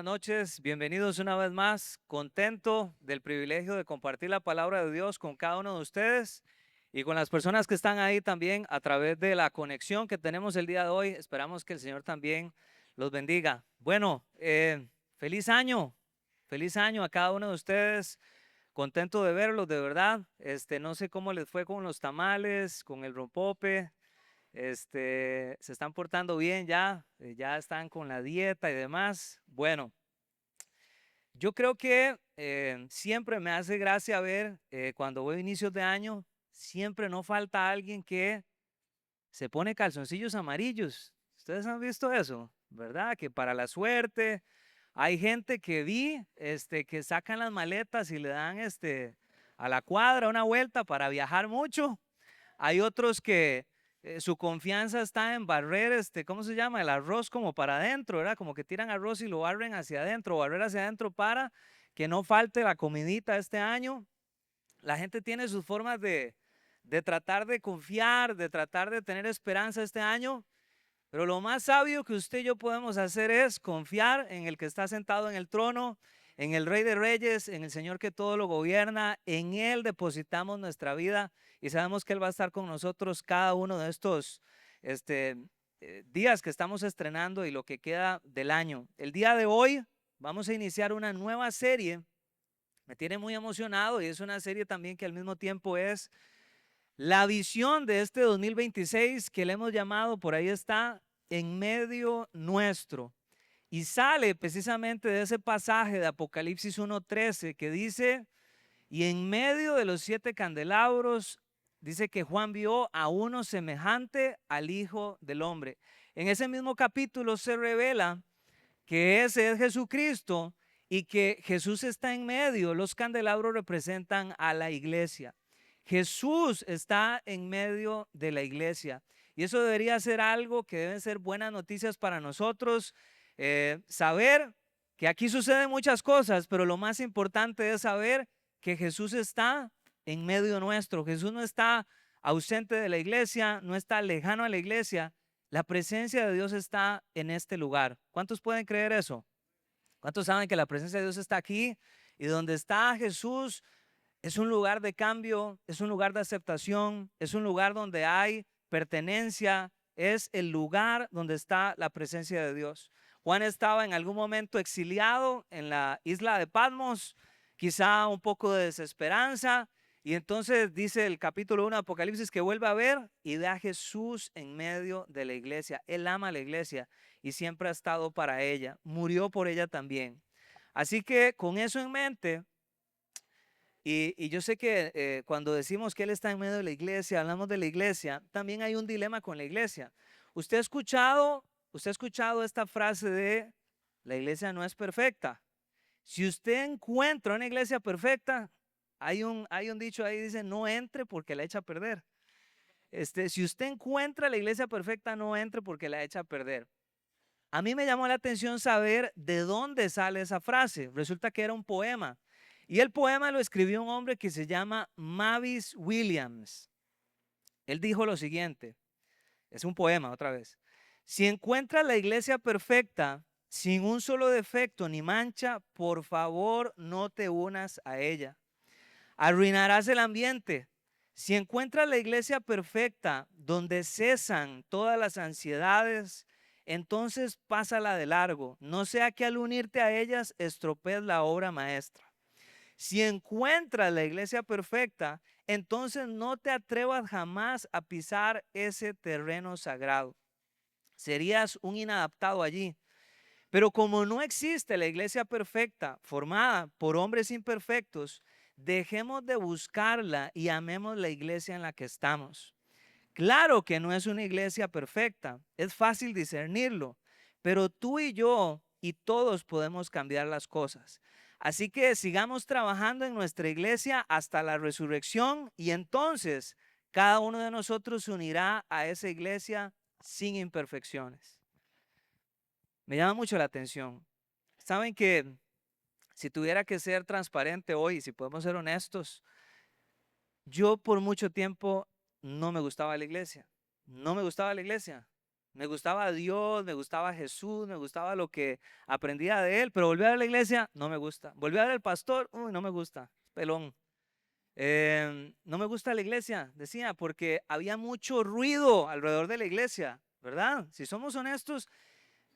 buenas noches. Bienvenidos una vez más. Contento del privilegio de compartir la palabra de Dios con cada uno de ustedes y con las personas que están ahí también a través de la conexión que tenemos el día de hoy. Esperamos que el Señor también los bendiga. Bueno, feliz año a cada uno de ustedes. Contento de verlos, de verdad. No sé cómo les fue con los tamales, con el rompope. Se están portando bien ya, ya están con la dieta y demás. Bueno, yo creo que siempre me hace gracia ver cuando voy a inicios de año, siempre no falta alguien que se pone calzoncillos amarillos. ¿Ustedes han visto eso? ¿Verdad? Que para la suerte hay gente que vi que sacan las maletas y le dan a la cuadra una vuelta para viajar mucho. Hay otros que su confianza está en barrer, ¿cómo se llama? El arroz como para adentro, ¿verdad? Como que tiran arroz y lo barren hacia adentro, barrer hacia adentro para que no falte la comidita este año. La gente tiene sus formas de tratar de confiar, de tratar de tener esperanza este año, pero lo más sabio que usted y yo podemos hacer es confiar en el que está sentado en el trono, en el Rey de Reyes, en el Señor que todo lo gobierna. En Él depositamos nuestra vida y sabemos que Él va a estar con nosotros cada uno de estos este, días que estamos estrenando y lo que queda del año. El día de hoy vamos a iniciar una nueva serie. Me tiene muy emocionado y es una serie también que al mismo tiempo es la visión de este 2026 que le hemos llamado, por ahí está, en medio nuestro. Y sale precisamente de ese pasaje de Apocalipsis 1:13 que dice, y en medio de los 7 candelabros, dice que Juan vio a uno semejante al Hijo del Hombre. En ese mismo capítulo se revela que ese es Jesucristo y que Jesús está en medio. Los candelabros representan a la iglesia. Jesús está en medio de la iglesia y eso debería ser algo que deben ser buenas noticias para nosotros. Saber que aquí suceden muchas cosas, pero lo más importante es saber que Jesús está en medio nuestro. Jesús no está ausente de la iglesia, no está lejano a la iglesia. La presencia de Dios está en este lugar. ¿Cuántos pueden creer eso? ¿Cuántos saben que la presencia de Dios está aquí? Y donde está Jesús es un lugar de cambio, es un lugar de aceptación, es un lugar donde hay pertenencia, es el lugar donde está la presencia de Dios. Juan estaba en algún momento exiliado en la isla de Patmos, quizá un poco de desesperanza, y entonces dice el capítulo 1 de Apocalipsis que vuelve a ver y ve a Jesús en medio de la iglesia. Él ama a la iglesia y siempre ha estado para ella, murió por ella también. Así que con eso en mente, y yo sé que cuando decimos que Él está en medio de la iglesia, hablamos de la iglesia, también hay un dilema con la iglesia. Usted ha escuchado esta frase de la iglesia no es perfecta. Si usted encuentra una iglesia perfecta, hay un dicho ahí, dice, no entre porque la echa a perder. Si usted encuentra la iglesia perfecta, no entre porque la echa a perder. A mí me llamó la atención saber de dónde sale esa frase. Resulta que era un poema. Y el poema lo escribió un hombre que se llama Mavis Williams. Él dijo lo siguiente, es un poema otra vez. Si encuentras la iglesia perfecta, sin un solo defecto ni mancha, por favor no te unas a ella. Arruinarás el ambiente. Si encuentras la iglesia perfecta, donde cesan todas las ansiedades, entonces pásala de largo. No sea que al unirte a ellas estropees la obra maestra. Si encuentras la iglesia perfecta, entonces no te atrevas jamás a pisar ese terreno sagrado. Serías un inadaptado allí. Pero como no existe la iglesia perfecta formada por hombres imperfectos, dejemos de buscarla y amemos la iglesia en la que estamos. Claro que no es una iglesia perfecta, es fácil discernirlo, pero tú y yo y todos podemos cambiar las cosas. Así que sigamos trabajando en nuestra iglesia hasta la resurrección y entonces cada uno de nosotros se unirá a esa iglesia sin imperfecciones. Me llama mucho la atención. Saben que si tuviera que ser transparente hoy, si podemos ser honestos, yo por mucho tiempo no me gustaba la iglesia. No me gustaba la iglesia. Me gustaba Dios, me gustaba Jesús, me gustaba lo que aprendía de él, pero volví a ver la iglesia, no me gusta. Volví a ver el pastor, uy, no me gusta, pelón. No me gusta la iglesia, decía, porque había mucho ruido alrededor de la iglesia, ¿verdad? Si somos honestos,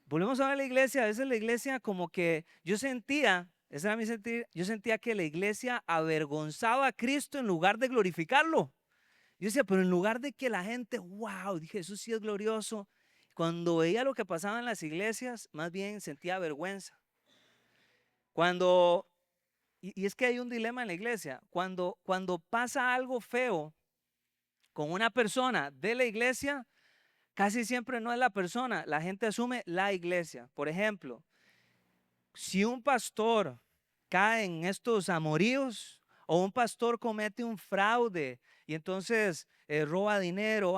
volvemos a ver la iglesia, a veces la iglesia como que yo sentía, ese era mi sentir, yo sentía que la iglesia avergonzaba a Cristo en lugar de glorificarlo. Yo decía, pero en lugar de que la gente, wow, dije, Jesús sí es glorioso, cuando veía lo que pasaba en las iglesias, más bien sentía vergüenza. Cuando, y es que hay un dilema en la iglesia, cuando pasa algo feo con una persona de la iglesia, casi siempre no es la persona, la gente asume la iglesia. Por ejemplo, si un pastor cae en estos amoríos o un pastor comete un fraude y entonces roba dinero,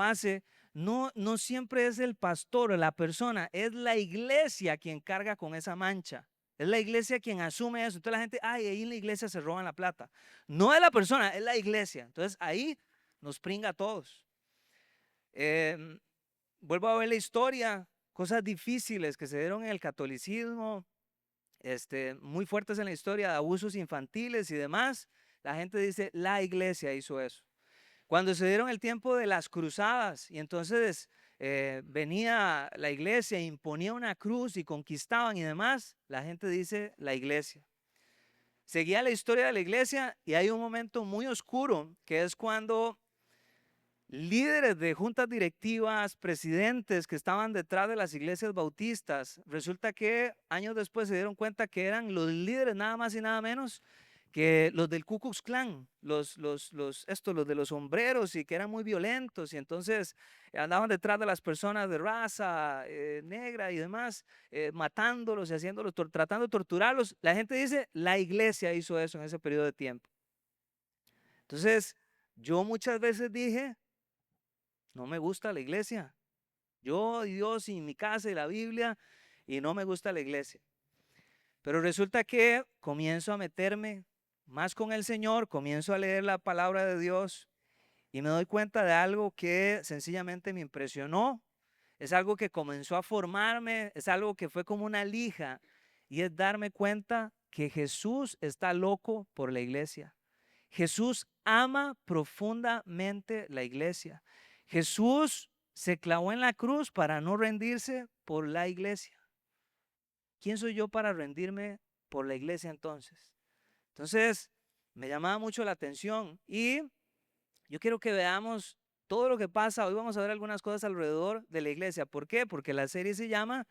no siempre es el pastor o la persona, es la iglesia quien carga con esa mancha. Es la iglesia quien asume eso. Entonces la gente, ay, ahí en la iglesia se roban la plata. No es la persona, es la iglesia. Entonces ahí nos pringa a todos. Em, Vuelvo a ver la historia, cosas difíciles que se dieron en el catolicismo, muy fuertes en la historia, de abusos infantiles y demás. La gente dice, la iglesia hizo eso. Cuando se dieron el tiempo de las cruzadas y entonces venía la iglesia, imponía una cruz y conquistaban y demás, la gente dice, la iglesia. Seguía la historia de la iglesia y hay un momento muy oscuro que es cuando líderes de juntas directivas, presidentes que estaban detrás de las iglesias bautistas, resulta que años después se dieron cuenta que eran los líderes nada más y nada menos que los del Ku Klux Klan, los de los sombreros y que eran muy violentos y entonces andaban detrás de las personas de raza negra y demás, matándolos y haciéndolos, tratando de torturarlos. La gente dice, la iglesia hizo eso en ese periodo de tiempo. Entonces, yo muchas veces dije, no me gusta la iglesia. Yo, Dios y mi casa y la Biblia, y no me gusta la iglesia. Pero resulta que comienzo a meterme más con el Señor, comienzo a leer la palabra de Dios y me doy cuenta de algo que sencillamente me impresionó. Es algo que comenzó a formarme, es algo que fue como una lija y es darme cuenta que Jesús está loco por la iglesia. Jesús ama profundamente la iglesia. Jesús se clavó en la cruz para no rendirse por la iglesia. ¿Quién soy yo para rendirme por la iglesia entonces? Entonces, me llamaba mucho la atención y yo quiero que veamos todo lo que pasa. Hoy vamos a ver algunas cosas alrededor de la iglesia. ¿Por qué? Porque la serie se llama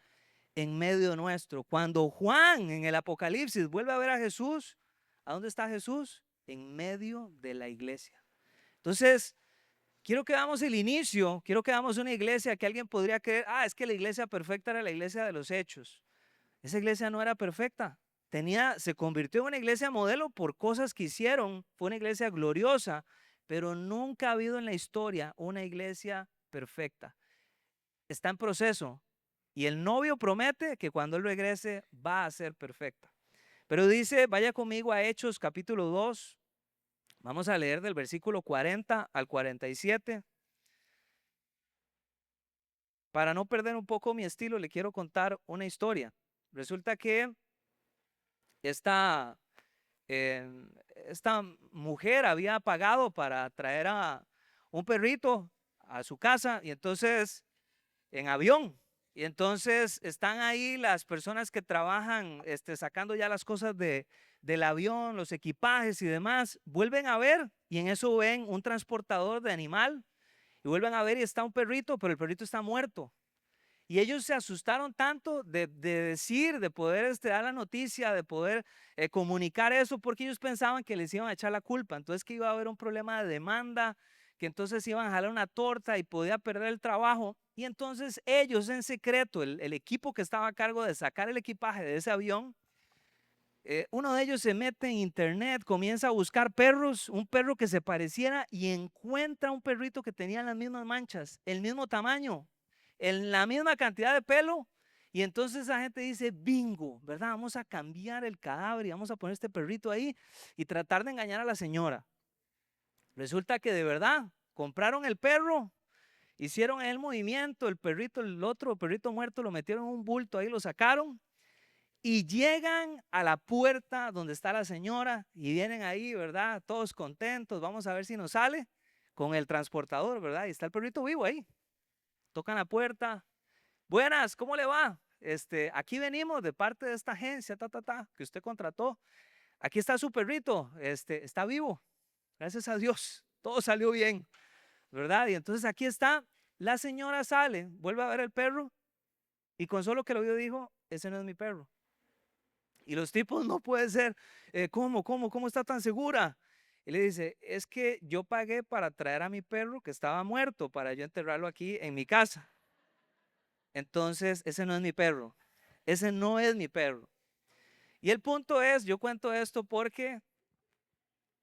En medio nuestro. Cuando Juan en el Apocalipsis vuelve a ver a Jesús, ¿a dónde está Jesús? En medio de la iglesia. Entonces, quiero que veamos el inicio, quiero que veamos una iglesia que alguien podría creer, es que la iglesia perfecta era la iglesia de los hechos. Esa iglesia no era perfecta. Se convirtió en una iglesia modelo por cosas que hicieron, fue una iglesia gloriosa, pero nunca ha habido en la historia una iglesia perfecta. Está en proceso y el novio promete que cuando él regrese va a ser perfecta. Pero dice, vaya conmigo a Hechos capítulo 2, vamos a leer del versículo 40 al 47. Para no perder un poco mi estilo, le quiero contar una historia. Resulta que esta, eh, esta mujer había pagado para traer a un perrito a su casa y entonces en avión. Y entonces están ahí las personas que trabajan sacando ya las cosas del avión, los equipajes y demás. Vuelven a ver y en eso ven un transportador de animal y vuelven a ver y está un perrito, pero el perrito está muerto. Y ellos se asustaron tanto de decir, de poder dar la noticia, de poder comunicar eso, porque ellos pensaban que les iban a echar la culpa. Entonces que iba a haber un problema de demanda, que entonces iban a jalar una torta y podía perder el trabajo. Y entonces ellos en secreto, el equipo que estaba a cargo de sacar el equipaje de ese avión, uno de ellos se mete en internet, comienza a buscar perros, un perro que se pareciera y encuentra un perrito que tenía las mismas manchas, el mismo tamaño, en la misma cantidad de pelo. Y entonces esa gente dice, bingo, ¿verdad? Vamos a cambiar el cadáver y vamos a poner este perrito ahí y tratar de engañar a la señora. Resulta que de verdad compraron el perro Hicieron el movimiento, el perrito, el otro perrito muerto lo metieron en un bulto, ahí lo sacaron y llegan a la puerta donde está la señora y vienen ahí, ¿verdad? Todos contentos, vamos a ver si nos sale con el transportador, ¿verdad? Y está el perrito vivo ahí. Tocan la puerta. Buenas, ¿cómo le va? Aquí venimos de parte de esta agencia, que usted contrató. Aquí está su perrito, está vivo. Gracias a Dios, todo salió bien, ¿verdad? Y entonces aquí está, la señora sale, vuelve a ver el perro y con solo que lo vio dijo, ese no es mi perro. Y los tipos, no puede ser, ¿cómo está tan segura? Y le dice, es que yo pagué para traer a mi perro que estaba muerto, para yo enterrarlo aquí en mi casa. Entonces, ese no es mi perro, ese no es mi perro. Y el punto es, yo cuento esto porque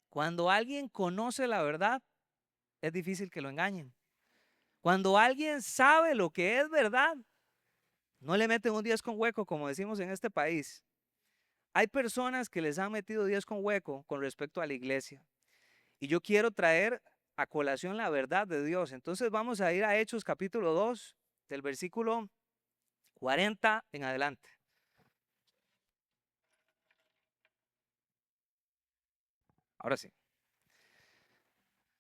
cuando alguien conoce la verdad, es difícil que lo engañen. Cuando alguien sabe lo que es verdad, no le meten un 10 con hueco, como decimos en este país. Hay personas que les han metido 10 con hueco con respecto a la iglesia. Y yo quiero traer a colación la verdad de Dios. Entonces vamos a ir a Hechos capítulo 2, del versículo 40 en adelante. Ahora sí.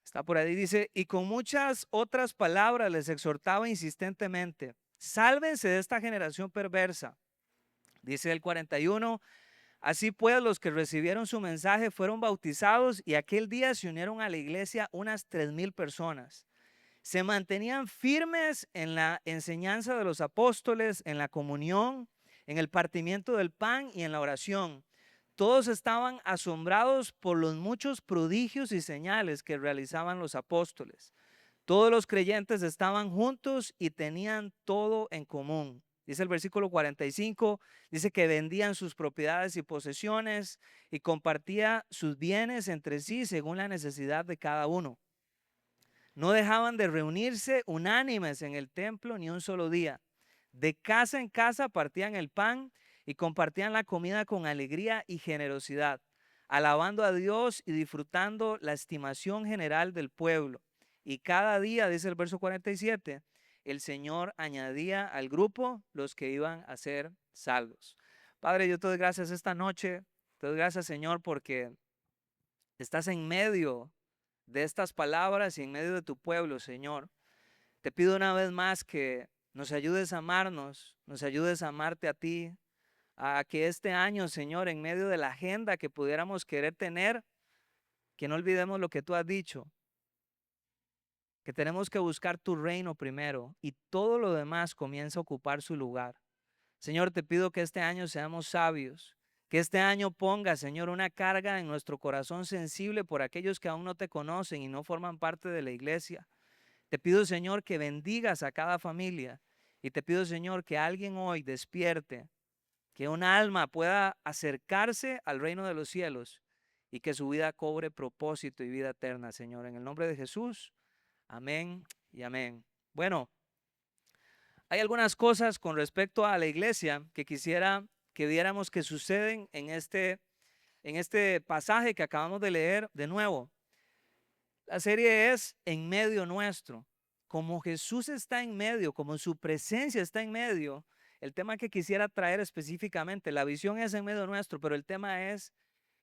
Está por ahí, dice, y con muchas otras palabras les exhortaba insistentemente, sálvense de esta generación perversa. Dice el 41, así pues los que recibieron su mensaje fueron bautizados y aquel día se unieron a la iglesia unas 3,000 personas. Se mantenían firmes en la enseñanza de los apóstoles, en la comunión, en el partimiento del pan y en la oración. Todos estaban asombrados por los muchos prodigios y señales que realizaban los apóstoles. Todos los creyentes estaban juntos y tenían todo en común. Dice el versículo 45, dice que vendían sus propiedades y posesiones y compartía sus bienes entre sí según la necesidad de cada uno. No dejaban de reunirse unánimes en el templo ni un solo día. De casa en casa partían el pan y compartían la comida con alegría y generosidad, alabando a Dios y disfrutando la estimación general del pueblo. Y cada día, dice el verso 47, el Señor añadía al grupo los que iban a ser salvos. Padre, yo te doy gracias esta noche. Te doy gracias, Señor, porque estás en medio de estas palabras y en medio de tu pueblo, Señor. Te pido una vez más que nos ayudes a amarnos, nos ayudes a amarte a ti, a que este año, Señor, en medio de la agenda que pudiéramos querer tener, que no olvidemos lo que tú has dicho, que tenemos que buscar tu reino primero y todo lo demás comienza a ocupar su lugar. Señor, te pido que este año seamos sabios, que este año ponga, Señor, una carga en nuestro corazón sensible por aquellos que aún no te conocen y no forman parte de la iglesia. Te pido, Señor, que bendigas a cada familia y te pido, Señor, que alguien hoy despierte, que un alma pueda acercarse al reino de los cielos y que su vida cobre propósito y vida eterna, Señor. En el nombre de Jesús, amén y amén. Bueno, hay algunas cosas con respecto a la iglesia que quisiera que viéramos que suceden en este pasaje que acabamos de leer de nuevo. La serie es En medio nuestro. Como Jesús está en medio, como su presencia está en medio, el tema que quisiera traer específicamente, la visión es en medio nuestro, pero el tema es,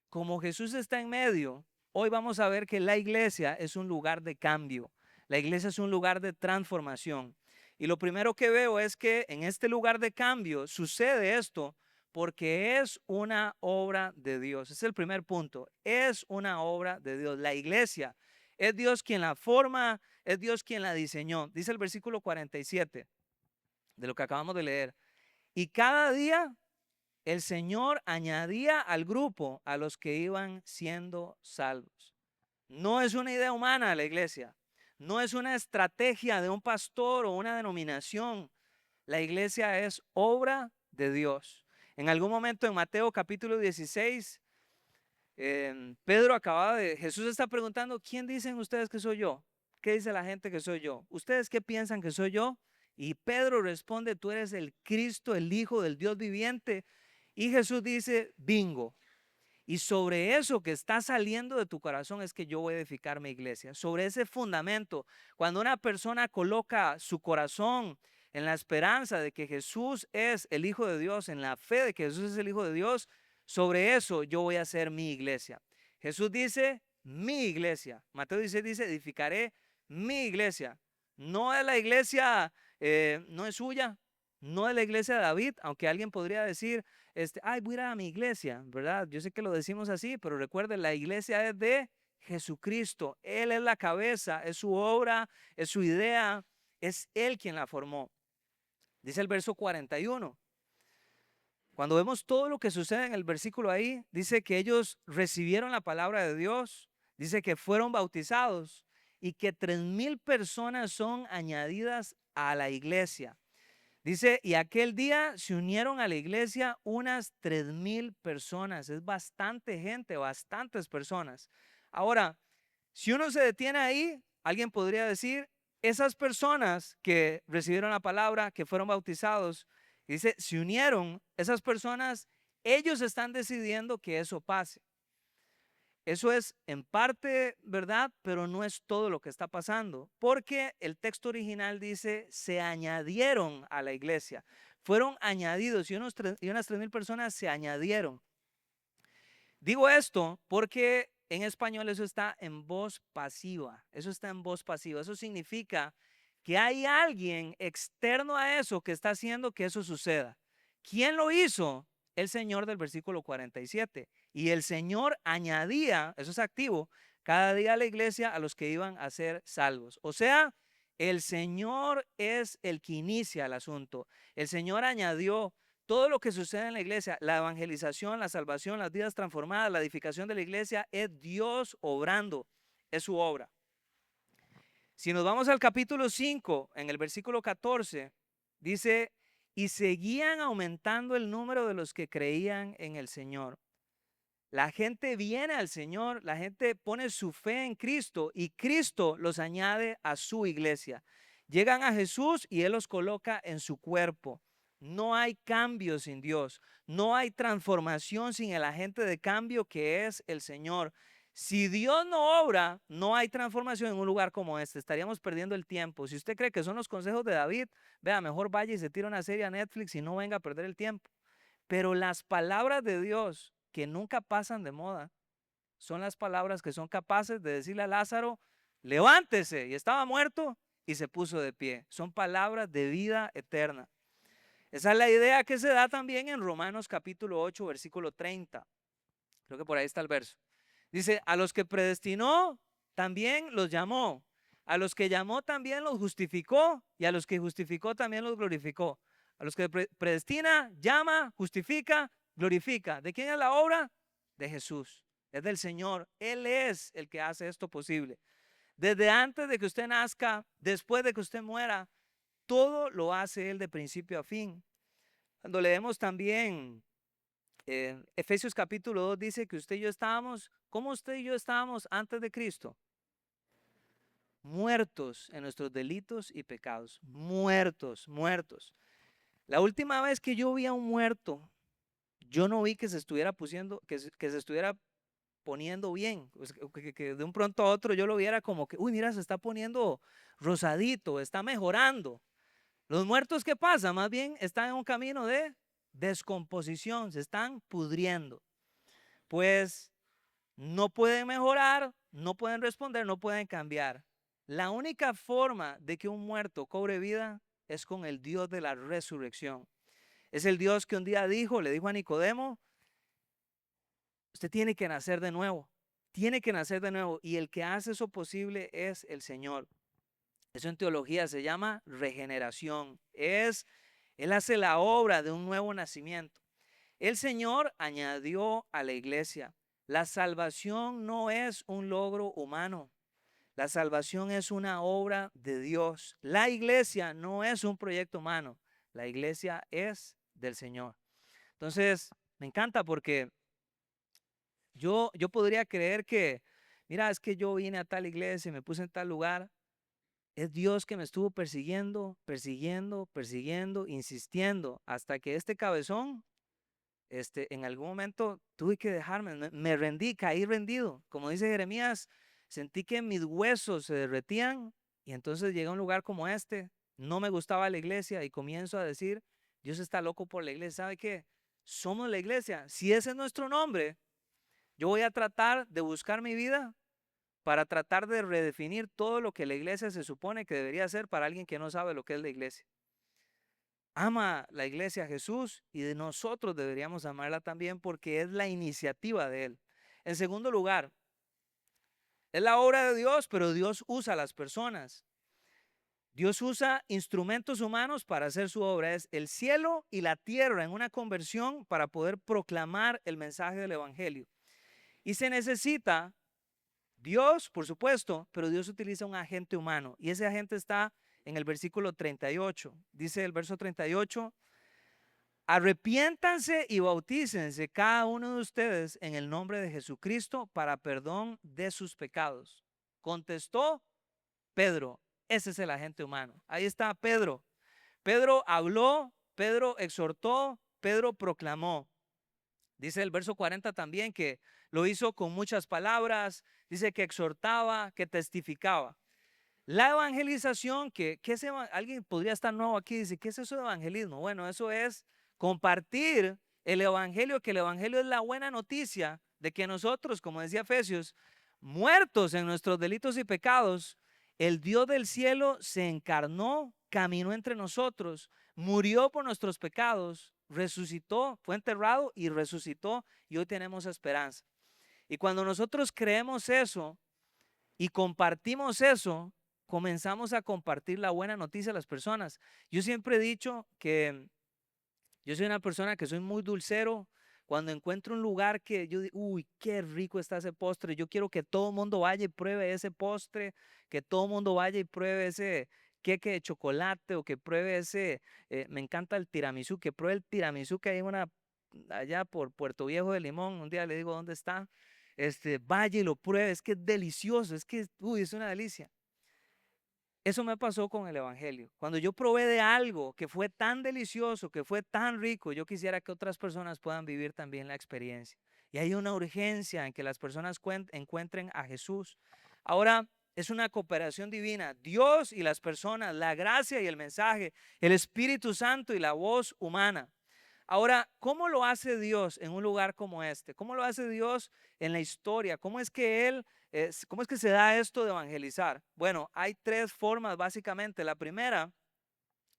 como Jesús está en medio, hoy vamos a ver que la iglesia es un lugar de cambio. La iglesia es un lugar de transformación. Y lo primero que veo es que en este lugar de cambio sucede esto porque es una obra de Dios. Es el primer punto. Es una obra de Dios. La iglesia es Dios quien la forma, es Dios quien la diseñó. Dice el versículo 47 de lo que acabamos de leer. Y cada día el Señor añadía al grupo a los que iban siendo salvos. No es una idea humana la iglesia. No es una estrategia de un pastor o una denominación. La iglesia es obra de Dios. En algún momento en Mateo capítulo 16, Jesús está preguntando, ¿quién dicen ustedes que soy yo? ¿Qué dice la gente que soy yo? ¿Ustedes qué piensan que soy yo? Y Pedro responde, tú eres el Cristo, el Hijo del Dios viviente. Y Jesús dice, bingo. Y sobre eso que está saliendo de tu corazón es que yo voy a edificar mi iglesia. Sobre ese fundamento, cuando una persona coloca su corazón en la esperanza de que Jesús es el Hijo de Dios, en la fe de que Jesús es el Hijo de Dios, sobre eso yo voy a hacer mi iglesia. Jesús dice, mi iglesia. Mateo dice, edificaré mi iglesia. No es la iglesia, no es suya, no es la iglesia de David, aunque alguien podría decir, ay, voy a ir a mi iglesia, ¿verdad? Yo sé que lo decimos así, pero recuerden, la iglesia es de Jesucristo. Él es la cabeza, es su obra, es su idea, es Él quien la formó. Dice el verso 41. Cuando vemos todo lo que sucede en el versículo ahí, dice que ellos recibieron la palabra de Dios, dice que fueron bautizados y que 3,000 personas son añadidas a la iglesia. Dice, y aquel día se unieron a la iglesia unas 3,000 personas. Es bastante gente, bastantes personas. Ahora, si uno se detiene ahí, alguien podría decir, esas personas que recibieron la palabra, que fueron bautizados, dice, se unieron, esas personas, ellos están decidiendo que eso pase. Eso es en parte verdad, pero no es todo lo que está pasando, porque el texto original dice, se añadieron a la iglesia, fueron añadidos y unas 3,000 personas se añadieron. Digo esto porque en español eso está en voz pasiva, eso está en voz pasiva, eso significa que hay alguien externo a eso que está haciendo que eso suceda. ¿Quién lo hizo? El Señor del versículo 47. Y el Señor añadía, eso es activo, cada día a la iglesia a los que iban a ser salvos. O sea, el Señor es el que inicia el asunto. El Señor añadió todo lo que sucede en la iglesia, la evangelización, la salvación, las vidas transformadas, la edificación de la iglesia, es Dios obrando, es su obra. Si nos vamos al capítulo 5, en el versículo 14, dice, y seguían aumentando el número de los que creían en el Señor. La gente viene al Señor, la gente pone su fe en Cristo y Cristo los añade a su iglesia. Llegan a Jesús y Él los coloca en su cuerpo. No hay cambio sin Dios, no hay transformación sin el agente de cambio que es el Señor. Si Dios no obra, no hay transformación en un lugar como este. Estaríamos perdiendo el tiempo. Si usted cree que son los consejos de David, vea, mejor vaya y se tira una serie a Netflix y no venga a perder el tiempo. Pero las palabras de Dios que nunca pasan de moda son las palabras que son capaces de decirle a Lázaro, levántese, y estaba muerto y se puso de pie. Son palabras de vida eterna. Esa es la idea que se da también en Romanos capítulo 8, versículo 30. Creo que por ahí está el verso. Dice, a los que predestinó, también los llamó. A los que llamó, también los justificó. Y a los que justificó, también los glorificó. A los que predestina, llama, justifica, glorifica. ¿De quién es la obra? De Jesús. Es del Señor. Él es el que hace esto posible. Desde antes de que usted nazca, después de que usted muera, todo lo hace Él de principio a fin. Cuando leemos también Efesios capítulo 2 dice que usted y yo estábamos, ¿cómo usted y yo estábamos antes de Cristo? Muertos en nuestros delitos y pecados. Muertos, muertos. La última vez que yo vi a un muerto, yo no vi que se estuviera que se estuviera poniendo bien. Que de un pronto a otro yo lo viera como que, uy, mira, se está poniendo rosadito, está mejorando. Los muertos, ¿qué pasa? Más bien están en un camino de descomposición, se están pudriendo. Pues no pueden mejorar, no pueden responder, no pueden cambiar. La única forma de que un muerto cobre vida es con el Dios de la resurrección. Es el Dios que un día le dijo a Nicodemo, usted tiene que nacer de nuevo, tiene que nacer de nuevo. Y el que hace eso posible es el Señor. Eso en teología se llama regeneración. Él hace la obra de un nuevo nacimiento. El Señor añadió a la iglesia. La salvación no es un logro humano. La salvación es una obra de Dios. La iglesia no es un proyecto humano. La iglesia es del Señor. Entonces, me encanta porque yo podría creer que, mira, es que yo vine a tal iglesia y me puse en tal lugar. Es Dios que me estuvo persiguiendo, persiguiendo, persiguiendo, insistiendo, hasta que este cabezón en algún momento tuve que dejarme, me rendí, caí rendido. Como dice Jeremías, sentí que mis huesos se derretían y entonces llegué a un lugar como este. No me gustaba la iglesia y comienzo a decir, Dios está loco por la iglesia. ¿Sabe qué? Somos la iglesia. Si ese es nuestro nombre, yo voy a tratar de buscar mi vida para tratar de redefinir todo lo que la iglesia se supone que debería ser para alguien que no sabe lo que es la iglesia. Ama la iglesia a Jesús y de nosotros deberíamos amarla también porque es la iniciativa de Él. En segundo lugar, es la obra de Dios, pero Dios usa a las personas. Dios usa instrumentos humanos para hacer su obra. Es el cielo y la tierra en una conversión para poder proclamar el mensaje del evangelio. Y se necesita Dios, por supuesto, pero Dios utiliza un agente humano y ese agente está en el versículo 38. Dice el verso 38, arrepiéntanse y bautícense cada uno de ustedes en el nombre de Jesucristo para perdón de sus pecados. Contestó Pedro, ese es el agente humano. Ahí está Pedro. Pedro habló, Pedro exhortó, Pedro proclamó. Dice el verso 40 también que lo hizo con muchas palabras, dice que exhortaba, que testificaba. La evangelización, alguien podría estar nuevo aquí y dice, ¿qué es eso de evangelismo? Bueno, eso es compartir el evangelio, que el evangelio es la buena noticia de que nosotros, como decía Efesios, muertos en nuestros delitos y pecados, el Dios del cielo se encarnó, caminó entre nosotros, murió por nuestros pecados, resucitó, fue enterrado y resucitó y hoy tenemos esperanza. Y cuando nosotros creemos eso y compartimos eso, comenzamos a compartir la buena noticia a las personas. Yo siempre he dicho que yo soy una persona que soy muy dulcero. Cuando encuentro un lugar que yo digo, uy, qué rico está ese postre, yo quiero que todo el mundo vaya y pruebe ese postre, que todo el mundo vaya y pruebe ese queque de chocolate o que pruebe ese, me encanta el tiramisú, que pruebe el tiramisú que hay allá por Puerto Viejo de Limón. Un día le digo dónde está, vaya y lo pruebe, es que es delicioso, es que, uy, es una delicia. Eso me pasó con el evangelio. Cuando yo probé de algo que fue tan delicioso, que fue tan rico, yo quisiera que otras personas puedan vivir también la experiencia. Y hay una urgencia en que las personas encuentren a Jesús. Ahora es una cooperación divina. Dios y las personas, la gracia y el mensaje, el Espíritu Santo y la voz humana. Ahora, ¿cómo lo hace Dios en un lugar como este? ¿Cómo lo hace Dios en la historia? ¿Cómo es que cómo es que se da esto de evangelizar? Bueno, hay tres formas básicamente. La primera,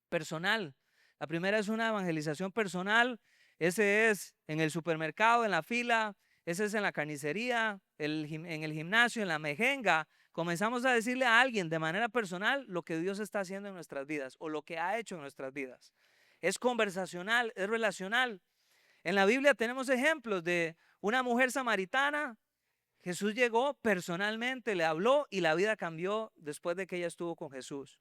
personal. La primera es una evangelización personal. Ese es en el supermercado, en la fila. Ese es en la carnicería, en el gimnasio, en la mejenga. Comenzamos a decirle a alguien de manera personal lo que Dios está haciendo en nuestras vidas o lo que ha hecho en nuestras vidas. Es conversacional, es relacional. En la Biblia tenemos ejemplos de una mujer samaritana. Jesús llegó personalmente, le habló y la vida cambió después de que ella estuvo con Jesús.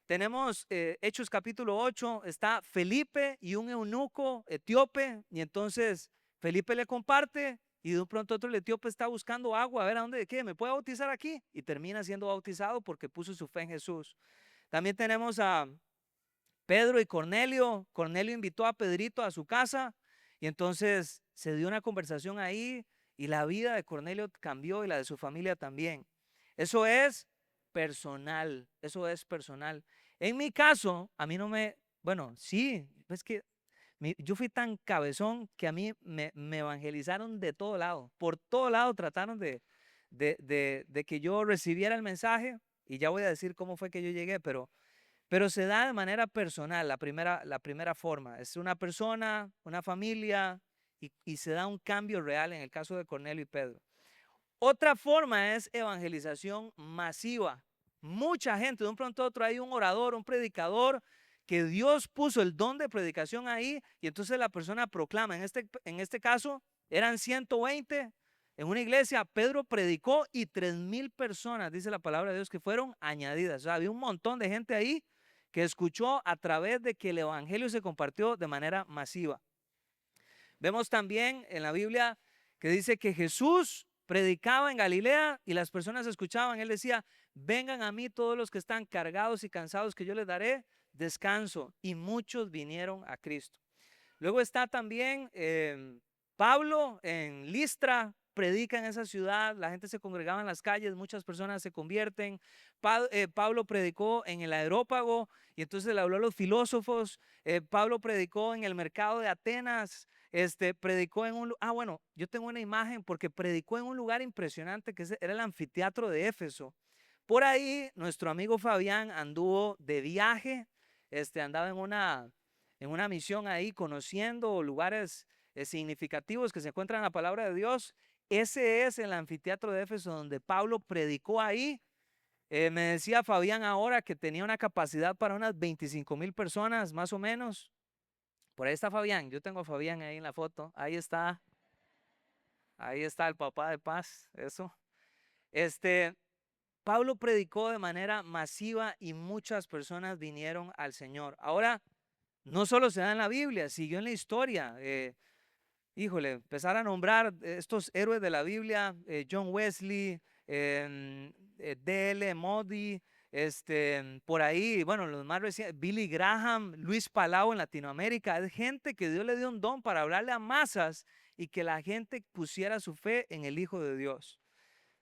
Tenemos Hechos capítulo 8, está Felipe y un eunuco etíope y entonces Felipe le comparte y de un pronto otro el etíope está buscando agua, a ver a dónde, ¿qué? ¿Me puede bautizar aquí? Y termina siendo bautizado porque puso su fe en Jesús. También tenemos a Pedro y Cornelio. Cornelio invitó a Pedrito a su casa y entonces se dio una conversación ahí y la vida de Cornelio cambió y la de su familia también. Eso es personal, eso es personal. En mi caso, a mí no me, bueno, sí, es que yo fui tan cabezón que a mí me evangelizaron de todo lado, por todo lado trataron de que yo recibiera el mensaje y ya voy a decir cómo fue que yo llegué, pero se da de manera personal, la primera forma. Es una persona, una familia y se da un cambio real en el caso de Cornelio y Pedro. Otra forma es evangelización masiva. Mucha gente, de un pronto a otro hay un orador, un predicador, que Dios puso el don de predicación ahí y entonces la persona proclama. En este caso eran 120 en una iglesia. Pedro predicó y 3,000 personas, dice la palabra de Dios, que fueron añadidas. O sea, había un montón de gente ahí que escuchó a través de que el evangelio se compartió de manera masiva. Vemos también en la Biblia que dice que Jesús predicaba en Galilea y las personas escuchaban. Él decía, vengan a mí todos los que están cargados y cansados, que yo les daré descanso. Y muchos vinieron a Cristo. Luego está también Pablo en Listra, predica en esa ciudad, la gente se congregaba en las calles, muchas personas se convierten. Pablo predicó en el Areópago y entonces le habló a los filósofos. Pablo predicó en el mercado de Atenas. Predicó en bueno, yo tengo una imagen porque predicó en un lugar impresionante que era el anfiteatro de Éfeso. Por ahí nuestro amigo Fabián anduvo de viaje, andaba en una misión ahí conociendo lugares significativos que se encuentran en la palabra de Dios. Ese es el anfiteatro de Éfeso donde Pablo predicó ahí. Me decía Fabián ahora que tenía una capacidad para unas 25,000 personas más o menos. Por ahí está Fabián, yo tengo a Fabián ahí en la foto, ahí está el papá de paz, eso. Pablo predicó de manera masiva y muchas personas vinieron al Señor. Ahora, no solo se da en la Biblia, siguió en la historia. Híjole, empezar a nombrar estos héroes de la Biblia, John Wesley, D.L. Moody, por ahí, bueno, los más recientes, Billy Graham, Luis Palau en Latinoamérica. Es gente que Dios le dio un don para hablarle a masas y que la gente pusiera su fe en el Hijo de Dios.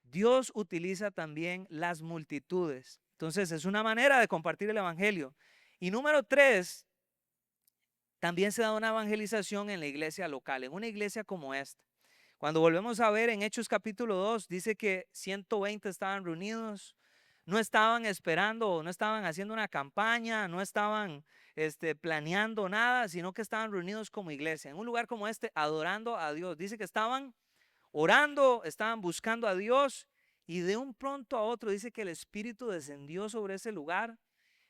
Dios utiliza también las multitudes. Entonces es una manera de compartir el evangelio. Y número 3, también se da una evangelización en la iglesia local, en una iglesia como esta. Cuando volvemos a ver en Hechos capítulo 2, dice que 120 estaban reunidos, no estaban esperando, no estaban haciendo una campaña, no estaban planeando nada, sino que estaban reunidos como iglesia, en un lugar como este, adorando a Dios. Dice que estaban orando, estaban buscando a Dios y de un pronto a otro dice que el Espíritu descendió sobre ese lugar.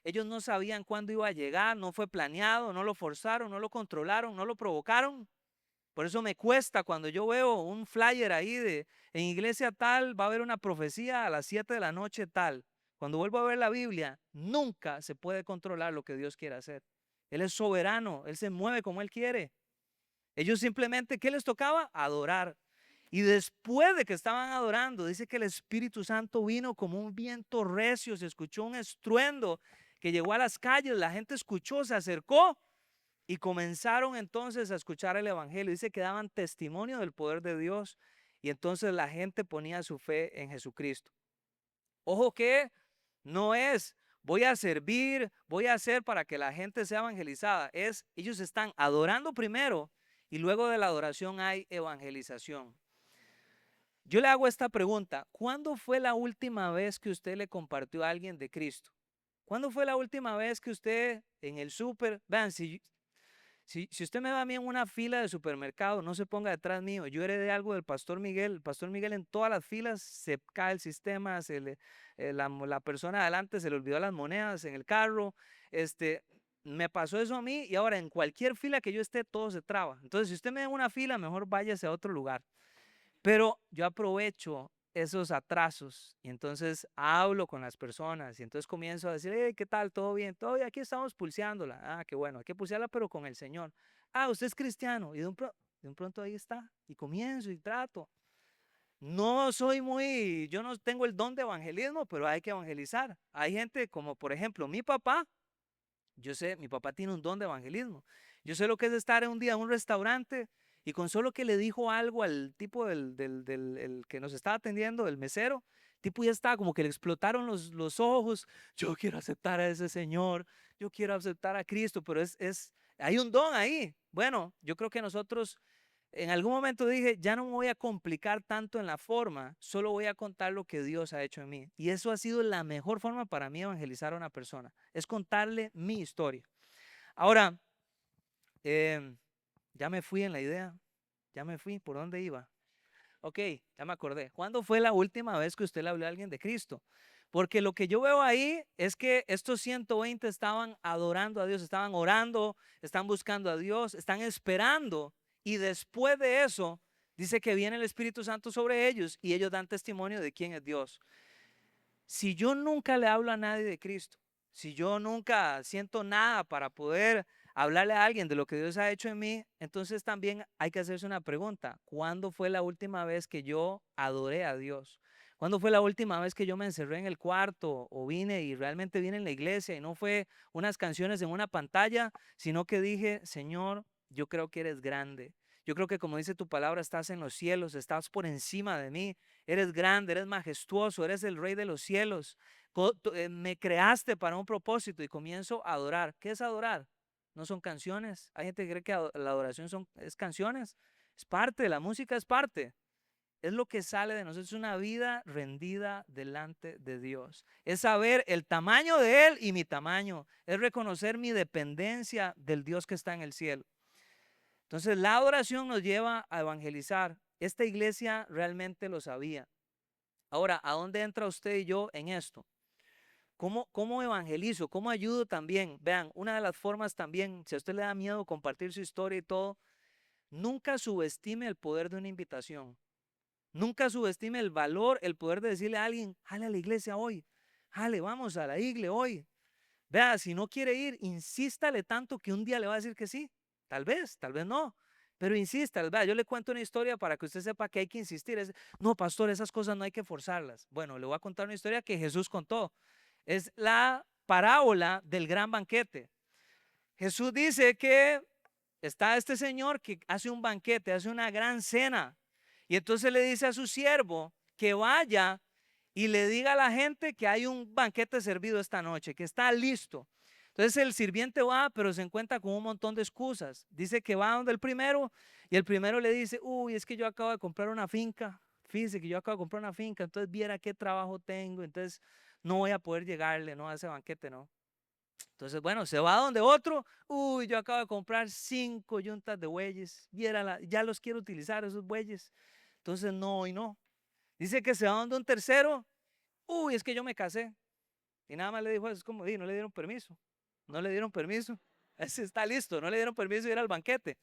Ellos no sabían cuándo iba a llegar, no fue planeado, no lo forzaron, no lo controlaron, no lo provocaron. Por eso me cuesta cuando yo veo un flyer ahí de en iglesia tal va a haber una profecía a las 7 de la noche tal. Cuando vuelvo a ver la Biblia, nunca se puede controlar lo que Dios quiere hacer. Él es soberano, Él se mueve como Él quiere. Ellos simplemente, ¿qué les tocaba? Adorar. Y después de que estaban adorando, dice que el Espíritu Santo vino como un viento recio, se escuchó un estruendo que llegó a las calles, la gente escuchó, se acercó y comenzaron entonces a escuchar el evangelio. Dice que daban testimonio del poder de Dios y entonces la gente ponía su fe en Jesucristo. Ojo que no es voy a servir, voy a hacer para que la gente sea evangelizada. Es ellos están adorando primero y luego de la adoración hay evangelización. Yo le hago esta pregunta: ¿cuándo fue la última vez que usted le compartió a alguien de Cristo? ¿Cuándo fue la última vez que usted en el súper, vean, si usted me va a mí en una fila de supermercado, no se ponga detrás mío. Yo heredé algo del pastor Miguel. El pastor Miguel en todas las filas se cae el sistema, la persona adelante se le olvidó las monedas en el carro. Me pasó eso a mí y ahora en cualquier fila que yo esté, todo se traba. Entonces, si usted me da en una fila, mejor váyase a otro lugar. Pero yo aprovecho esos atrasos y entonces hablo con las personas y entonces comienzo a decir, hey, ¿qué tal? ¿Todo bien? Todo bien, aquí estamos pulseándola. Ah, qué bueno, hay que pulsearla pero con el Señor. Ah, usted es cristiano y de un pronto ahí está y comienzo y trato. No soy yo no tengo el don de evangelismo, pero hay que evangelizar. Hay gente como por ejemplo mi papá. Yo sé, mi papá tiene un don de evangelismo. Yo sé lo que es estar un día en un restaurante y con solo que le dijo algo al tipo el que nos estaba atendiendo, el mesero, el tipo ya estaba como que le explotaron los ojos. Yo quiero aceptar a ese Señor, yo quiero aceptar a Cristo, pero hay un don ahí. Bueno, yo creo que nosotros en algún momento dije, ya no me voy a complicar tanto en la forma, solo voy a contar lo que Dios ha hecho en mí. Y eso ha sido la mejor forma para mí evangelizar a una persona, es contarle mi historia. Ahora, ya me fui en la idea, ya me fui, ¿por dónde iba? Ok, ya me acordé. ¿Cuándo fue la última vez que usted le habló a alguien de Cristo? Porque lo que yo veo ahí es que estos 120 estaban adorando a Dios, estaban orando, están buscando a Dios, están esperando. Y después de eso, dice que viene el Espíritu Santo sobre ellos y ellos dan testimonio de quién es Dios. Si yo nunca le hablo a nadie de Cristo, si yo nunca siento nada para poder hablarle a alguien de lo que Dios ha hecho en mí, entonces también hay que hacerse una pregunta: ¿cuándo fue la última vez que yo adoré a Dios? ¿Cuándo fue la última vez que yo me encerré en el cuarto o vine y realmente vine en la iglesia y no fue unas canciones en una pantalla, sino que dije, Señor, yo creo que eres grande. Yo creo que como dice tu palabra, estás en los cielos, estás por encima de mí. Eres grande, eres majestuoso, eres el rey de los cielos. Me creaste para un propósito y comienzo a adorar. ¿Qué es adorar? No son canciones. Hay gente que cree que la adoración es canciones. Es parte, la música es parte. Es lo que sale de nosotros, es una vida rendida delante de Dios. Es saber el tamaño de Él y mi tamaño. Es reconocer mi dependencia del Dios que está en el cielo. Entonces la adoración nos lleva a evangelizar. Esta iglesia realmente lo sabía. Ahora, ¿a dónde entra usted y yo en esto? ¿Cómo evangelizo? ¿Cómo ayudo también? Vean, una de las formas también, si a usted le da miedo compartir su historia y todo, nunca subestime el poder de una invitación. Nunca subestime el valor, el poder de decirle a alguien, jale a la iglesia hoy, jale, vamos a la iglesia hoy. Vea, si no quiere ir, insístale tanto que un día le va a decir que sí. Tal vez no, pero insista. Vea, yo le cuento una historia para que usted sepa que hay que insistir. No, pastor, esas cosas no hay que forzarlas. Bueno, le voy a contar una historia que Jesús contó. Es la parábola del gran banquete. Jesús dice que está este señor que hace un banquete, hace una gran cena. Y entonces le dice a su siervo que vaya y le diga a la gente que hay un banquete servido esta noche, que está listo. Entonces el sirviente va, pero se encuentra con un montón de excusas. Dice que va donde el primero y el primero le dice, uy, es que yo acabo de comprar una finca. Fíjese que yo acabo de comprar una finca, entonces viera qué trabajo tengo, entonces no voy a poder llegarle, ¿no? A ese banquete, ¿no? Entonces, bueno, se va donde otro. Uy, yo acabo de comprar 5 yuntas de bueyes. Ya los quiero utilizar esos bueyes. Entonces, no y no. Dice que se va donde un tercero. Uy, es que yo me casé. Y nada más le dijo, es como, no le dieron permiso. No le dieron permiso. Ese está listo. No le dieron permiso de ir al banquete.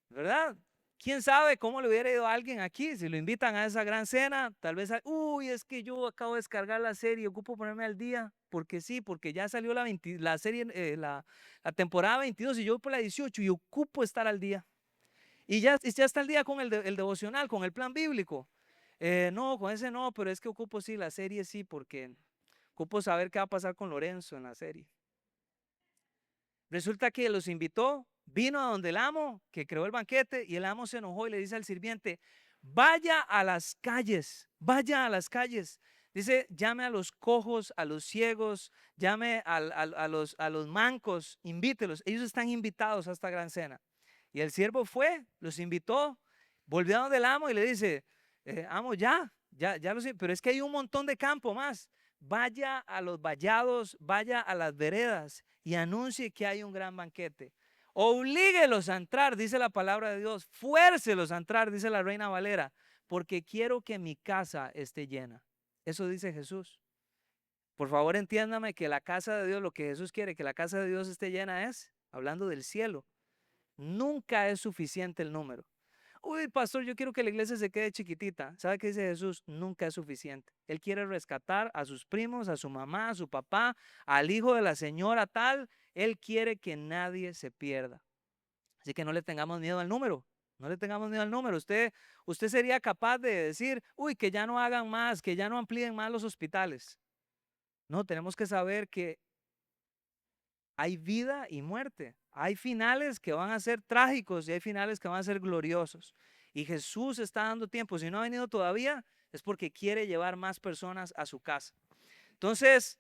¿Verdad? ¿Quién sabe cómo le hubiera ido a alguien aquí? Si lo invitan a esa gran cena, tal vez, uy, es que yo acabo de descargar la serie, ocupo ponerme al día, porque sí, porque ya salió la serie, la temporada 22 y yo voy por la 18 y ocupo estar al día. Y ya está al día con el devocional, con el plan bíblico. No, con ese no, pero es que ocupo sí, la serie sí, porque ocupo saber qué va a pasar con Lorenzo en la serie. Resulta que los invitó, vino a donde el amo que creó el banquete y el amo se enojó y le dice al sirviente, vaya a las calles, vaya a las calles. Dice, llame a los cojos, a los ciegos, llame a los mancos, invítelos. Ellos están invitados a esta gran cena. Y el siervo fue, los invitó, volvió a donde el amo y le dice, amo, ya lo sé, pero es que hay un montón de campo más. Vaya a los vallados, vaya a las veredas y anuncie que hay un gran banquete. Oblíguelos a entrar, dice la palabra de Dios. Fuércelos a entrar, dice la Reina Valera, porque quiero que mi casa esté llena. Eso dice Jesús. Por favor, entiéndame que la casa de Dios, lo que Jesús quiere, que la casa de Dios esté llena es, hablando del cielo. Nunca es suficiente el número. Uy, pastor, yo quiero que la iglesia se quede chiquitita. ¿Sabe qué dice Jesús? Nunca es suficiente. Él quiere rescatar a sus primos, a su mamá, a su papá, al hijo de la señora tal. Él quiere que nadie se pierda. Así que no le tengamos miedo al número. No le tengamos miedo al número. Usted sería capaz de decir, uy, que ya no hagan más, que ya no amplíen más los hospitales. No, tenemos que saber que hay vida y muerte. Hay finales que van a ser trágicos y hay finales que van a ser gloriosos. Y Jesús está dando tiempo. Si no ha venido todavía, es porque quiere llevar más personas a su casa. Entonces,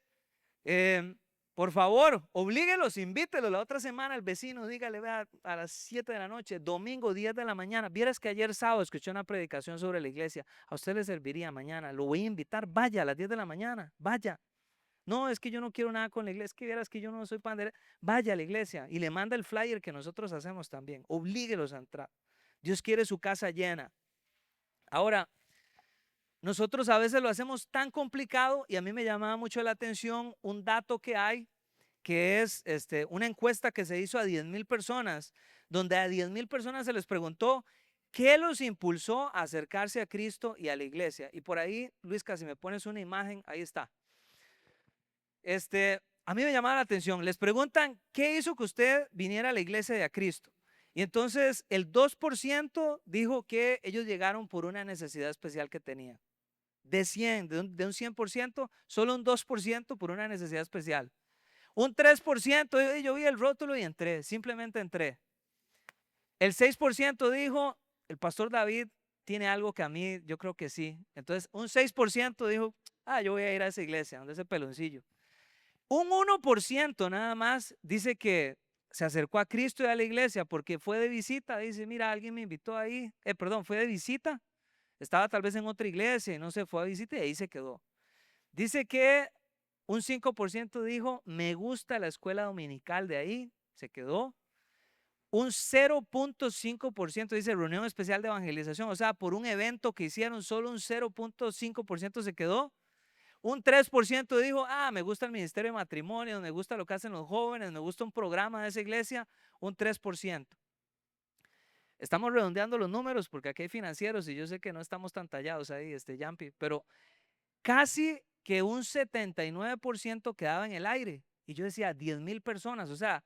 por favor, oblíguelos, invítelos. La otra semana el vecino, dígale, vea, a las 7 de la noche, domingo 10 de la mañana. Vieras que ayer sábado escuché una predicación sobre la iglesia. A usted le serviría mañana. Lo voy a invitar. Vaya a las 10 de la mañana. Vaya. No, es que yo no quiero nada con la iglesia, es que vieras que yo no soy pandera. Vaya a la iglesia y le manda el flyer que nosotros hacemos también. Oblíguelos a entrar. Dios quiere su casa llena. Ahora, nosotros a veces lo hacemos tan complicado y a mí me llamaba mucho la atención un dato que hay, que es una encuesta que se hizo a 10,000 personas, donde a 10,000 personas se les preguntó qué los impulsó a acercarse a Cristo y a la iglesia. Y por ahí, Luis, si me pones una imagen, ahí está. A mí me llamaba la atención. Les preguntan, ¿qué hizo que usted viniera a la iglesia de a Cristo? Y entonces el 2% dijo que ellos llegaron por una necesidad especial que tenían. De 100, de un 100%, solo un 2% por una necesidad especial. Un 3%, yo vi el rótulo y entré, simplemente entré. El 6% dijo, el pastor David tiene algo que a mí, yo creo que sí. Entonces, un 6% dijo, yo voy a ir a esa iglesia, donde ese peloncillo. Un 1% nada más dice que se acercó a Cristo y a la iglesia porque fue de visita. Dice, mira, alguien me invitó ahí. Perdón, fue de visita. Estaba tal vez en otra iglesia y no se fue a visita y ahí se quedó. Dice que un 5% dijo, me gusta la escuela dominical de ahí, se quedó. Un 0.5% dice reunión especial de evangelización, o sea, por un evento que hicieron, solo un 0.5% se quedó. Un 3% dijo, me gusta el ministerio de matrimonio, me gusta lo que hacen los jóvenes, me gusta un programa de esa iglesia, un 3%. Estamos redondeando los números porque aquí hay financieros y yo sé que no estamos tan tallados ahí, Yampi, pero casi que un 79% quedaba en el aire. Y yo decía, 10,000 personas, o sea,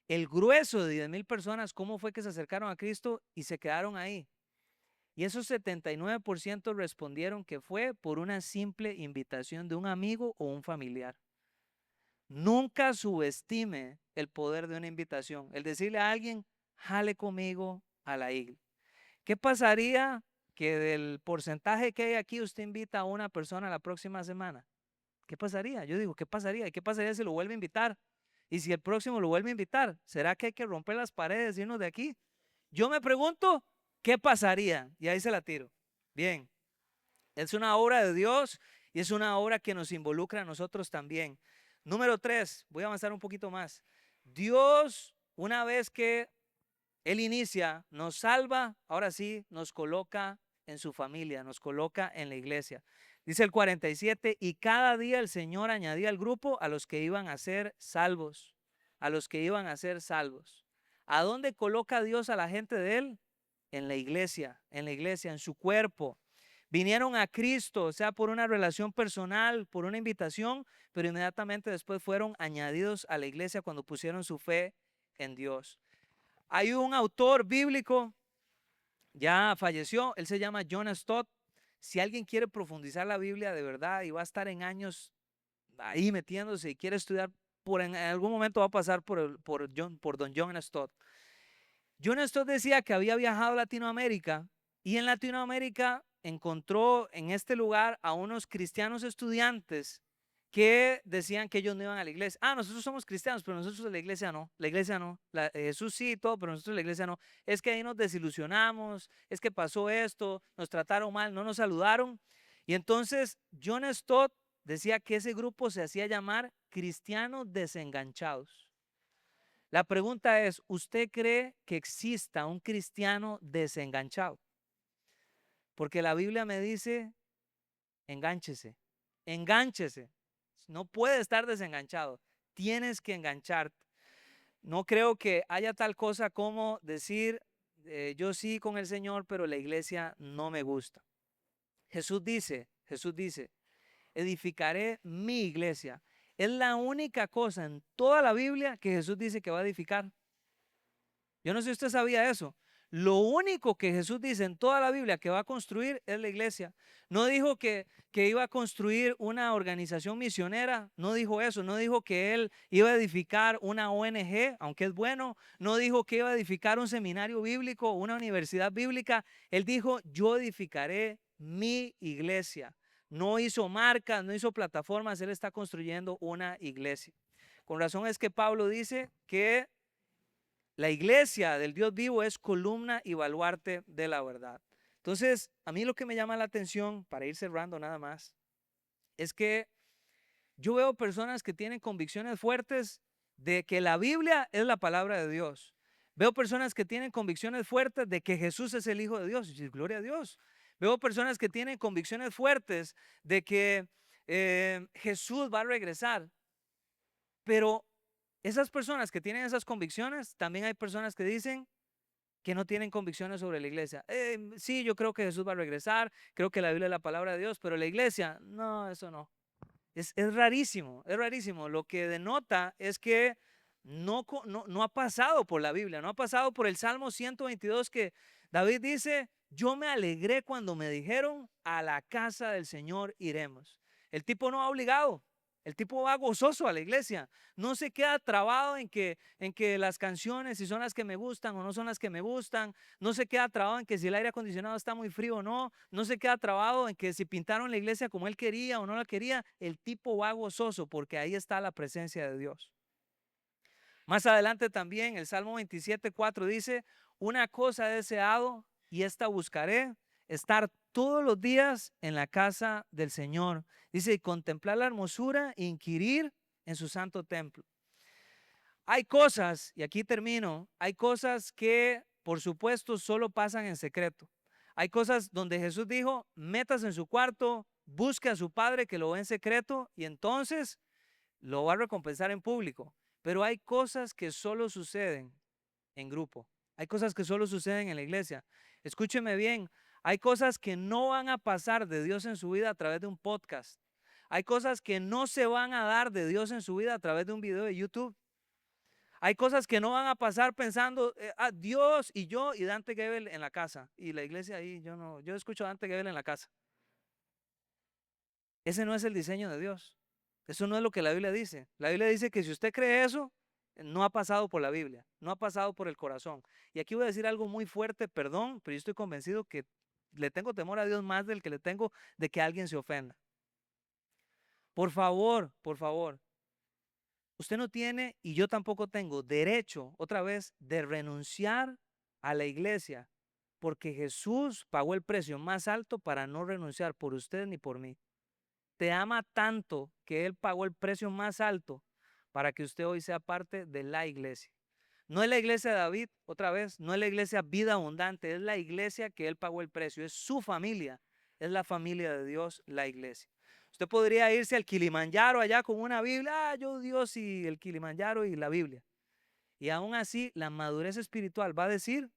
el grueso de 10,000 personas, ¿cómo fue que se acercaron a Cristo y se quedaron ahí? Y esos 79% respondieron que fue por una simple invitación de un amigo o un familiar. Nunca subestime el poder de una invitación. El decirle a alguien, jale conmigo a la iglesia. ¿Qué pasaría que del porcentaje que hay aquí usted invita a una persona la próxima semana? ¿Qué pasaría? Yo digo, ¿qué pasaría? ¿Y qué pasaría si lo vuelve a invitar? Y si el próximo lo vuelve a invitar, ¿será que hay que romper las paredes y irnos de aquí? Yo me pregunto, ¿qué pasaría? Y ahí se la tiro. Bien, es una obra de Dios y es una obra que nos involucra a nosotros también. Número 3, voy a avanzar un poquito más. Dios, una vez que Él inicia, nos salva, ahora sí, nos coloca en su familia, nos coloca en la iglesia. Dice el 47, y cada día el Señor añadía al grupo a los que iban a ser salvos, a los que iban a ser salvos. ¿A dónde coloca Dios a la gente de Él? En la iglesia, en su cuerpo. Vinieron a Cristo, sea por una relación personal, por una invitación, pero inmediatamente después fueron añadidos a la iglesia cuando pusieron su fe en Dios. Hay un autor bíblico, ya falleció, él se llama John Stott. Si alguien quiere profundizar la Biblia de verdad y va a estar en años ahí metiéndose y quiere estudiar, en algún momento va a pasar por don John Stott. John Stott decía que había viajado a Latinoamérica y en Latinoamérica encontró en este lugar a unos cristianos estudiantes que decían que ellos no iban a la iglesia. Nosotros somos cristianos, pero nosotros la iglesia no. La iglesia no. Jesús sí, todo, pero nosotros la iglesia no. Es que ahí nos desilusionamos, es que pasó esto, nos trataron mal, no nos saludaron. Y entonces John Stott decía que ese grupo se hacía llamar cristianos desenganchados. La pregunta es, ¿usted cree que exista un cristiano desenganchado? Porque la Biblia me dice, engánchese, engánchese. No puede estar desenganchado, tienes que engancharte. No creo que haya tal cosa como decir, yo sí con el Señor, pero la iglesia no me gusta. Jesús dice, edificaré mi iglesia. Es la única cosa en toda la Biblia que Jesús dice que va a edificar. Yo no sé si usted sabía eso. Lo único que Jesús dice en toda la Biblia que va a construir es la iglesia. No dijo que iba a construir una organización misionera, no dijo eso, no dijo que él iba a edificar una ONG, aunque es bueno, no dijo que iba a edificar un seminario bíblico, una universidad bíblica. Él dijo, yo edificaré mi iglesia. No hizo marcas, no hizo plataformas, él está construyendo una iglesia. Con razón es que Pablo dice que la iglesia del Dios vivo es columna y baluarte de la verdad. Entonces, a mí lo que me llama la atención, para ir cerrando nada más, es que yo veo personas que tienen convicciones fuertes de que la Biblia es la palabra de Dios. Veo personas que tienen convicciones fuertes de que Jesús es el Hijo de Dios. Y gloria a Dios. Veo personas que tienen convicciones fuertes de que Jesús va a regresar. Pero esas personas que tienen esas convicciones, también hay personas que dicen que no tienen convicciones sobre la iglesia. Sí, yo creo que Jesús va a regresar, creo que la Biblia es la palabra de Dios, pero la iglesia, no, eso no. Es rarísimo, es rarísimo. Lo que denota es que no ha pasado por la Biblia, no ha pasado por el Salmo 122 que David dice, yo me alegré cuando me dijeron, a la casa del Señor iremos. El tipo no ha obligado, El tipo va gozoso a la iglesia. No se queda trabado en que las canciones, si son las que me gustan o no son las que me gustan. No se queda trabado en que si el aire acondicionado está muy frío o no. No se queda trabado en que si pintaron la iglesia como él quería o no la quería. El tipo va gozoso porque ahí está la presencia de Dios. Más adelante también el Salmo 27:4 dice: una cosa he deseado y esta buscaré, estar todos los días en la casa del Señor. Dice, y contemplar la hermosura e inquirir en su santo templo. Hay cosas, y aquí termino, hay cosas que por supuesto solo pasan en secreto. Hay cosas donde Jesús dijo: métase en su cuarto, busque a su Padre que lo ve en secreto y entonces lo va a recompensar en público. Pero hay cosas que solo suceden en grupo. Hay cosas que solo suceden en la iglesia. Escúcheme bien, hay cosas que no van a pasar de Dios en su vida a través de un podcast. Hay cosas que no se van a dar de Dios en su vida a través de un video de YouTube. Hay cosas que no van a pasar pensando, Dios y yo y Dante Gebel en la casa. Y la iglesia ahí, yo escucho a Dante Gebel en la casa. Ese no es el diseño de Dios. Eso no es lo que la Biblia dice. La Biblia dice que si usted cree eso, no ha pasado por la Biblia, no ha pasado por el corazón. Y aquí voy a decir algo muy fuerte, perdón, pero yo estoy convencido que le tengo temor a Dios más del que le tengo de que alguien se ofenda. Por favor, usted no tiene y yo tampoco tengo derecho, otra vez, de renunciar a la iglesia, porque Jesús pagó el precio más alto para no renunciar por usted ni por mí. Te ama tanto que Él pagó el precio más alto para que usted hoy sea parte de la iglesia. No es la iglesia de David, otra vez, no es la iglesia Vida Abundante, es la iglesia que Él pagó el precio, es su familia, es la familia de Dios, la iglesia. Usted podría irse al Kilimanjaro allá con una Biblia, yo Dios y el Kilimanjaro y la Biblia. Y aún así, la madurez espiritual va a decir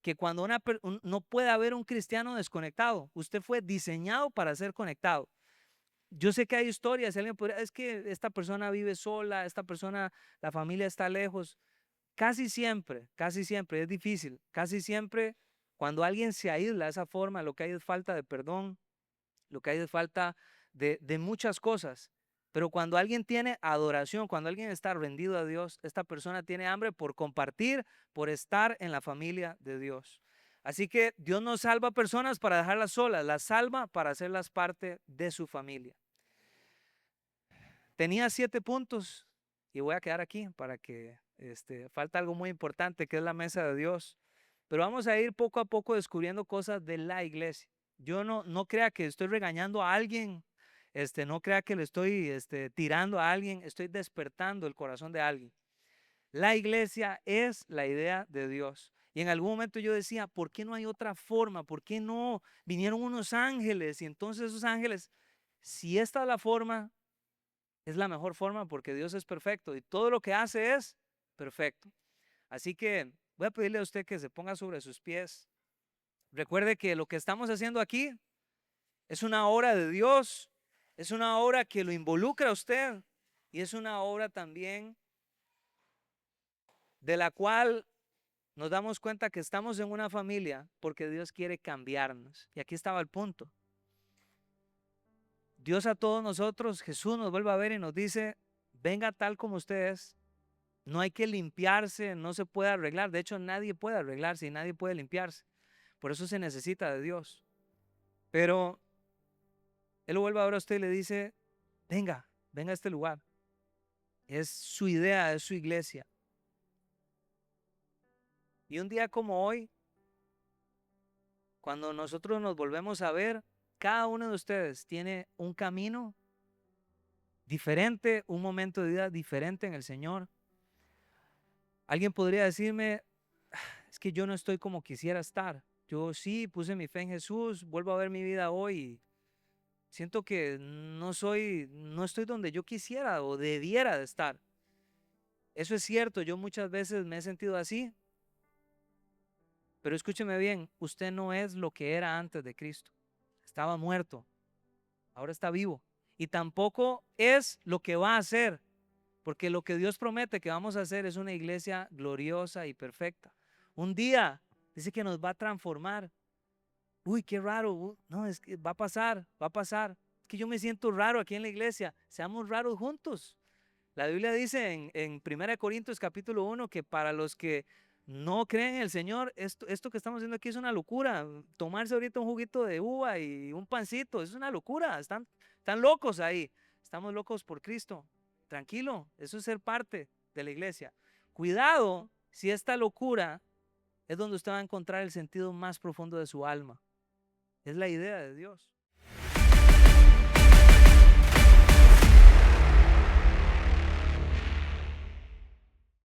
que cuando no puede haber un cristiano desconectado, usted fue diseñado para ser conectado. Yo sé que hay historias, alguien podría, es que esta persona vive sola, esta persona, la familia está lejos. Casi siempre es difícil. Casi siempre cuando alguien se aísla de esa forma, lo que hay es falta de perdón, lo que hay es falta de muchas cosas. Pero cuando alguien tiene adoración, cuando alguien está rendido a Dios, esta persona tiene hambre por compartir, por estar en la familia de Dios. Así que Dios no salva personas para dejarlas solas, las salva para hacerlas parte de su familia. Tenía 7 puntos y voy a quedar aquí para que falta algo muy importante que es la mesa de Dios. Pero vamos a ir poco a poco descubriendo cosas de la iglesia. Yo no crea que estoy regañando a alguien, no crea que le estoy tirando a alguien, estoy despertando el corazón de alguien. La iglesia es la idea de Dios. Y en algún momento yo decía, ¿por qué no hay otra forma? ¿Por qué no vinieron unos ángeles? Y entonces esos ángeles, si esta es la forma, es la mejor forma porque Dios es perfecto y todo lo que hace es perfecto. Así que voy a pedirle a usted que se ponga sobre sus pies. Recuerde que lo que estamos haciendo aquí es una obra de Dios, es una obra que lo involucra a usted y es una obra también de la cual nos damos cuenta que estamos en una familia porque Dios quiere cambiarnos. Y aquí estaba el punto. Dios a todos nosotros, Jesús nos vuelve a ver y nos dice, venga tal como usted es. No hay que limpiarse, no se puede arreglar. De hecho, nadie puede arreglarse y nadie puede limpiarse. Por eso se necesita de Dios. Pero Él lo vuelve a ver a usted y le dice, venga a este lugar. Es su idea, es su iglesia. Y un día como hoy, cuando nosotros nos volvemos a ver, cada uno de ustedes tiene un camino diferente, un momento de vida diferente en el Señor. Alguien podría decirme, es que yo no estoy como quisiera estar. Yo sí puse mi fe en Jesús, vuelvo a ver mi vida hoy. Siento que no estoy donde yo quisiera o debiera de estar. Eso es cierto, yo muchas veces me he sentido así. Pero escúcheme bien, usted no es lo que era antes de Cristo. Estaba muerto, ahora está vivo. Y tampoco es lo que va a hacer, porque lo que Dios promete que vamos a hacer es una iglesia gloriosa y perfecta. Un día dice que nos va a transformar. Uy, qué raro. No, es que va a pasar, va a pasar. que yo me siento raro aquí en la iglesia. Seamos raros juntos. La Biblia dice en 1 Corintios capítulo 1 que para los que no creen en el Señor, esto que estamos haciendo aquí es una locura. Tomarse ahorita un juguito de uva y un pancito, es una locura. Están locos ahí. Estamos locos por Cristo. Tranquilo, eso es ser parte de la iglesia. Cuidado si esta locura es donde usted va a encontrar el sentido más profundo de su alma. Es la idea de Dios.